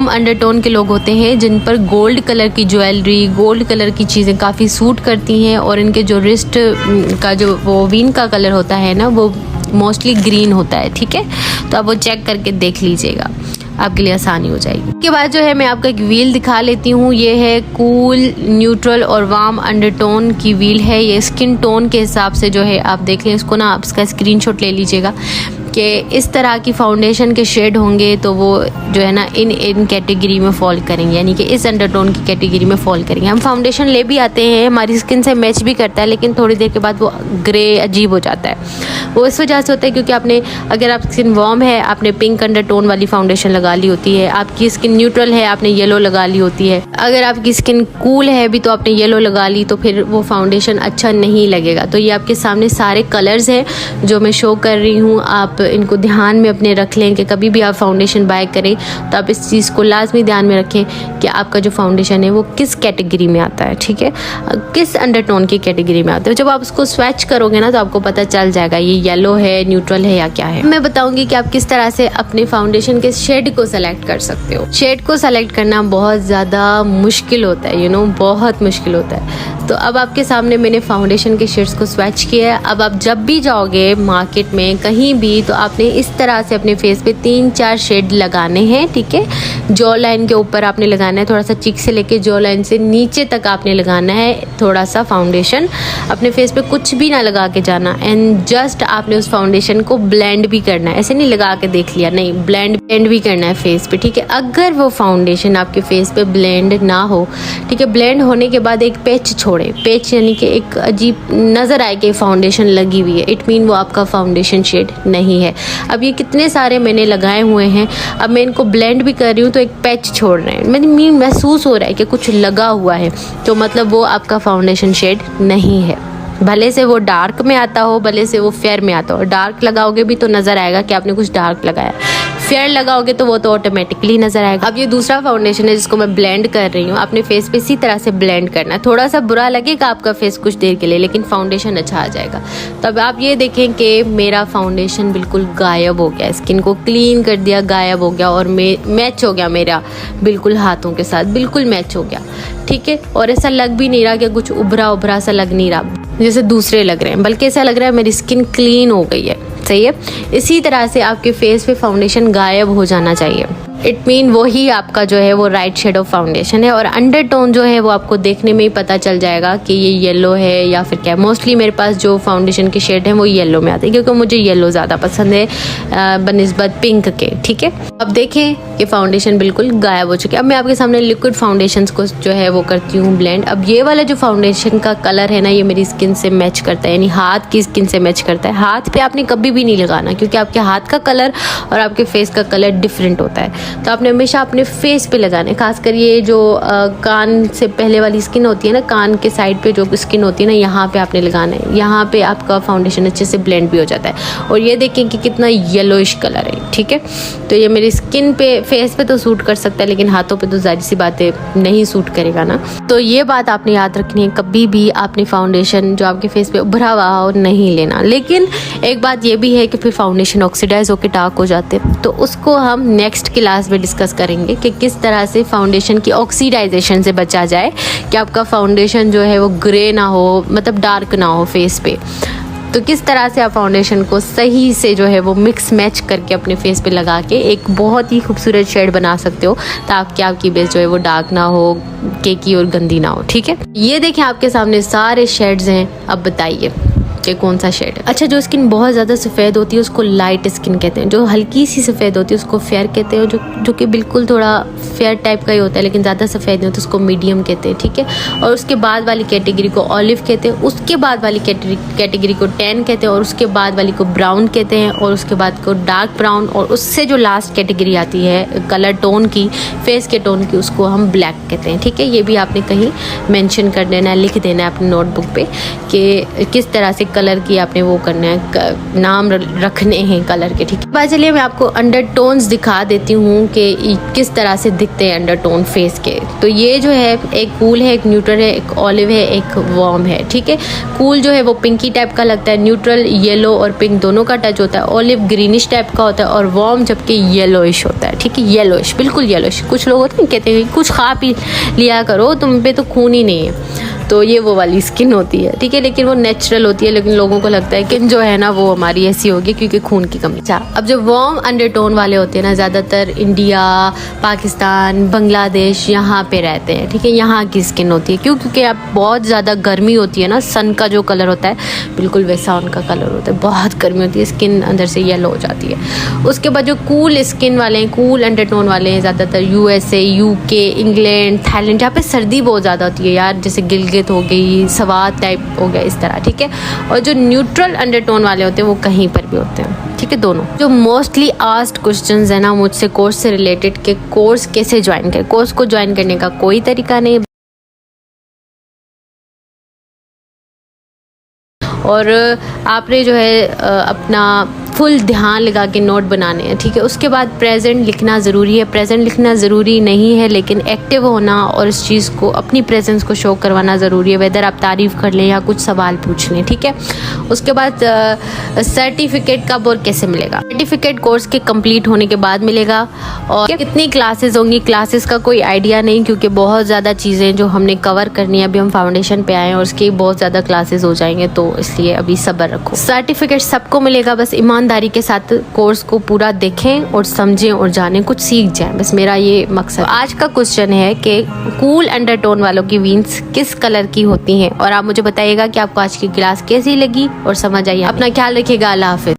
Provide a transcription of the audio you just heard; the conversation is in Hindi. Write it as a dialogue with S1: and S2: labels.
S1: अंडरटोन के लोग होते हैं जिन पर गोल्ड कलर की ज्वेलरी, गोल्ड कलर की चीज़ें काफ़ी सूट करती हैं और इनके जो रिस्ट का जो वो वीन का कलर होता है ना, वो मोस्टली ग्रीन होता है। ठीक है, तो आप वो चेक करके देख लीजिएगा, आपके लिए आसानी हो जाएगी। इसके बाद जो है मैं आपको एक व्हील दिखा लेती हूँ। ये है कूल, न्यूट्रल और वार्म अंडरटोन की व्हील है। ये स्किन टोन के हिसाब से जो है आप देख लें इसको ना, आप इसका स्क्रीनशॉट ले लीजिएगा कि इस तरह की फाउंडेशन के शेड होंगे तो वो जो है ना इन कैटेगरी में फॉल करेंगे, यानी कि इस अंडरटोन की कैटेगरी में फॉल करेंगे। हम फाउंडेशन ले भी आते हैं, हमारी स्किन से मैच भी करता है, लेकिन थोड़ी देर के बाद वो ग्रे अजीब हो जाता है। वो इस वजह से होता है क्योंकि आपने, अगर आप स्किन वार्म है आपने पिंक अंडरटोन वाली फाउंडेशन लगा ली होती है, आपकी स्किन न्यूट्रल है आपने येलो लगा ली होती है, अगर आपकी स्किन कूल है भी तो आपने येलो लगा ली, तो फिर वो फाउंडेशन अच्छा नहीं लगेगा। तो ये आपके सामने सारे कलर्स हैं जो मैं शो कर रही हूँ, आप इनको ध्यान में अपने रख लें कि कभी भी आप फाउंडेशन बाय करें तो आप इस चीज़ को लाजमी ध्यान में रखें कि आपका जो फाउंडेशन है वो किस कैटेगरी में आता है। ठीक है, किस अंडरटोन की कैटेगरी में आता है। जब आप उसको स्वैच करोगे ना तो आपको पता चल जाएगा ये येलो है, न्यूट्रल है या क्या है। मैं बताऊंगी कि आप किस तरह से अपने फाउंडेशन के शेड को सेलेक्ट कर सकते हो। शेड को सेलेक्ट करना बहुत ज़्यादा मुश्किल होता है, बहुत मुश्किल होता है। तो अब आपके सामने मैंने फाउंडेशन के शेड्स को स्वैच किया है। अब आप जब भी जाओगे मार्केट में कहीं भी तो आपने इस तरह से अपने फेस पे 3-4 शेड लगाने हैं। ठीक है, जॉ लाइन के ऊपर आपने लगाना है, थोड़ा सा चिक से लेके जॉ लाइन से नीचे तक आपने लगाना है थोड़ा सा फाउंडेशन। अपने फेस पे कुछ भी ना लगा के जाना, एंड जस्ट आपने उस फाउंडेशन को ब्लेंड भी करना है। ऐसे नहीं लगा के देख लिया, नहीं, ब्लेंड भी करना है फेस पे। ठीक है, अगर वो फाउंडेशन आपके फेस पे ब्लेंड ना हो, ठीक है, ब्लेंड होने के बाद एक पैच छोड़े, पैच यानी कि एक अजीब नज़र आए कि फाउंडेशन लगी हुई है, इट मीन वो आपका फाउंडेशन शेड नहीं है। अब ये कितने सारे मैंने लगाए हुए हैं, अब मैं इनको ब्लेंड भी कर रही हूँ तो एक पैच छोड़ रहे हैं, मैंने महसूस हो रहा है कि कुछ लगा हुआ है, तो मतलब वो आपका फाउंडेशन शेड नहीं है। भले से वो डार्क में आता हो, भले से वो फेयर में आता हो, डार्क लगाओगे भी तो नज़र आएगा कि आपने कुछ डार्क लगाया, फेयर लगाओगे तो वो तो ऑटोमेटिकली नज़र आएगा। अब ये दूसरा फाउंडेशन है जिसको मैं ब्लेंड कर रही हूँ, अपने फेस पे इसी तरह से ब्लेंड करना है। थोड़ा सा बुरा लगेगा आपका फेस कुछ देर के लिए, लेकिन फाउंडेशन अच्छा आ जाएगा। तो अब आप ये देखें कि मेरा फाउंडेशन बिल्कुल गायब हो गया, स्किन को क्लीन कर दिया, गायब हो गया और मैच हो गया मेरा बिल्कुल हाथों के साथ, बिल्कुल मैच हो गया। ठीक है, और ऐसा लग भी नहीं रहा कि कुछ उभरा सा लग नहीं रहा जैसे दूसरे लग रहे हैं, बल्कि ऐसा लग रहा है मेरी स्किन क्लीन हो गई है। सही है, इसी तरह से आपके फेस पे फाउंडेशन गायब हो जाना चाहिए। इट मीन वही आपका जो है वो राइट शेड ऑफ फाउंडेशन है, और अंडरटोन जो है वो आपको देखने में ही पता चल जाएगा कि ये येलो है या फिर क्या। मोस्टली मेरे पास जो फाउंडेशन के शेड हैं वो येलो में आते हैं क्योंकि मुझे येलो ज़्यादा पसंद है बनिस्बत पिंक के। ठीक है, अब देखें कि फाउंडेशन बिल्कुल गायब हो चुके। अब मैं आपके सामने लिक्विड फाउंडेशन को जो है वो करती हूँ ब्लेंड। अब ये वाला जो फाउंडेशन का कलर है ना, ये मेरी स्किन से मैच करता है, यानी हाथ की स्किन से मैच करता है। हाथ पे आपने कभी भी नहीं लगाना क्योंकि आपके हाथ का कलर और आपके फेस का कलर डिफरेंट होता है, तो आपने हमेशा अपने फेस पे लगाना है। खासकर ये जो कान से पहले वाली स्किन होती है ना, कान के साइड पे जो स्किन होती है ना, यहाँ पे आपने लगाना है। यहाँ पे आपका फाउंडेशन अच्छे से ब्लेंड भी हो जाता है। और ये देखें कि कितना येलोइश कलर है। ठीक है, तो ये मेरी स्किन पे, फेस पे तो सूट कर सकता है, लेकिन हाथों पे तो जाहिर सी बात है नहीं सूट करेगा ना। तो ये बात आपने याद रखनी है, कभी भी आपने फाउंडेशन जो आपके फेस पे उभरा हुआ हो नहीं लेना। लेकिन एक बात ये भी है कि फिर फाउंडेशन ऑक्सीडाइज होकर डार्क हो जाते हैं, तो उसको हम नेक्स्ट क्लास में डिस्कस करेंगे कि किस तरह से फाउंडेशन की ऑक्सीडाइजेशन से बचा जाए कि आपका फाउंडेशन जो है वो ग्रे ना हो, मतलब डार्क ना हो फेस पे। तो किस तरह से आप फाउंडेशन को सही से जो है वो मिक्स मैच करके अपने फेस पे लगा के एक बहुत ही खूबसूरत शेड बना सकते हो, ताकि आपकी बेस जो है वो डार्क ना हो, केकी और गंदी ना हो। ठीक है, ये देखें आपके सामने सारे शेड्स हैं। अब बताइए कि कौन सा शेड है। अच्छा, जो स्किन बहुत ज़्यादा सफ़ेद होती है उसको लाइट स्किन कहते हैं, जो हल्की सी सफ़ेद होती है उसको फेयर कहते हैं, जो कि बिल्कुल थोड़ा फेयर टाइप का ही होता है लेकिन ज़्यादा सफ़ेद नहीं होता उसको मीडियम कहते हैं। ठीक है, और उसके बाद वाली कैटेगरी को ऑलिव कहते हैं, उसके बाद वाली कैटेगरी को टैन कहते हैं, और उसके बाद वाली को ब्राउन कहते हैं, और उसके बाद को डार्क ब्राउन, और उससे जो लास्ट कैटेगरी आती है कलर टोन की, फेस के टोन की, उसको हम ब्लैक कहते हैं। ठीक है, ये भी आपने कहीं मेंशन कर देना है, लिख देना है अपनी नोटबुक पे कि किस तरह से कलर की आपने वो करना है, नाम रखने हैं कलर के, ठीक है। बात चलिए मैं आपको अंडरटोन्स दिखा देती हूँ कि किस तरह से दिखते हैं अंडरटोन फेस के। तो ये जो है एक कूल है, एक न्यूट्रल है, एक ऑलिव है, एक वार्म है, ठीक है। कूल जो है वो पिंकी टाइप का लगता है, न्यूट्रल येलो और पिंक दोनों का टच होता है, ऑलिव ग्रीनिश टाइप का होता है और वार्म जबकि येलोइश होता है, ठीक है। येलोइश, बिल्कुल येलोइश। कुछ लोग होते हैं कहते हैं कुछ खा पी लिया करो, तुम पे तो खून ही नहीं है, तो ये वो वाली स्किन होती है, ठीक है। लेकिन वो नेचुरल होती है, लेकिन लोगों को लगता है कि जो है ना वो हमारी ऐसी होगी क्योंकि खून की कमी। अच्छा, अब जो वार्म अंडरटोन वाले होते हैं ना, ज़्यादातर इंडिया, पाकिस्तान, बांग्लादेश यहाँ पे रहते हैं, ठीक है। यहाँ की स्किन होती है क्योंकि अब बहुत ज़्यादा गर्मी होती है ना, सन का जो कलर होता है बिल्कुल वैसा उनका कलर होता है, बहुत गर्मी होती है, स्किन अंदर से येलो हो जाती है। उसके बाद जो कूल स्किन वाले हैं, कूल अंडरटोन वाले हैं, ज़्यादातर USA, UK, इंग्लैंड, थाईलैंड, जहाँ पे सर्दी बहुत ज़्यादा होती है यार, जैसे गिलगित हो गई, सवात टाइप हो गया, इस तरह, ठीक है। और जो न्यूट्रल अंडरटोन वाले होते हैं वो कहीं पर भी होते हैं, ठीक है, दोनों। जो मोस्टली आस्क्ड क्वेश्चंस है ना मुझसे कोर्स से रिलेटेड, के कोर्स कैसे ज्वाइन करें। कोर्स को ज्वाइन करने का कोई तरीका नहीं, और आपने जो है अपना फुल ध्यान लगा के नोट बनाने हैं, ठीक है। उसके बाद प्रेजेंट लिखना ज़रूरी है। प्रेजेंट लिखना ज़रूरी नहीं है, लेकिन एक्टिव होना और इस चीज़ को, अपनी प्रेजेंस को शो करवाना ज़रूरी है, वेदर आप तारीफ़ कर लें या कुछ सवाल पूछ लें, ठीक है। उसके बाद सर्टिफिकेट कब और कैसे मिलेगा। सर्टिफिकेट कोर्स के कंप्लीट होने के बाद मिलेगा। और कितनी क्लासेस होंगी, क्लासेस का कोई आइडिया नहीं, क्योंकि बहुत ज़्यादा चीज़ें जो हमने कवर करनी है, अभी हम फाउंडेशन पे आए हैं और उसकी बहुत ज़्यादा क्लासेस हो जाएंगे, तो इसलिए अभी सब्र रखो। सर्टिफिकेट सबको मिलेगा, बस ईमानदारी के साथ कोर्स को पूरा देखें और समझें और जानें, कुछ सीख जाएं, बस मेरा ये मकसद। आज का क्वेश्चन है कि कूल अंडरटोन वालों की वीन्स किस कलर की होती हैं, और आप मुझे बताइएगा कि आपको आज की क्लास कैसी लगी और समझ आई। अपना ख्याल रखिएगा, अल्लाह हाफिज़।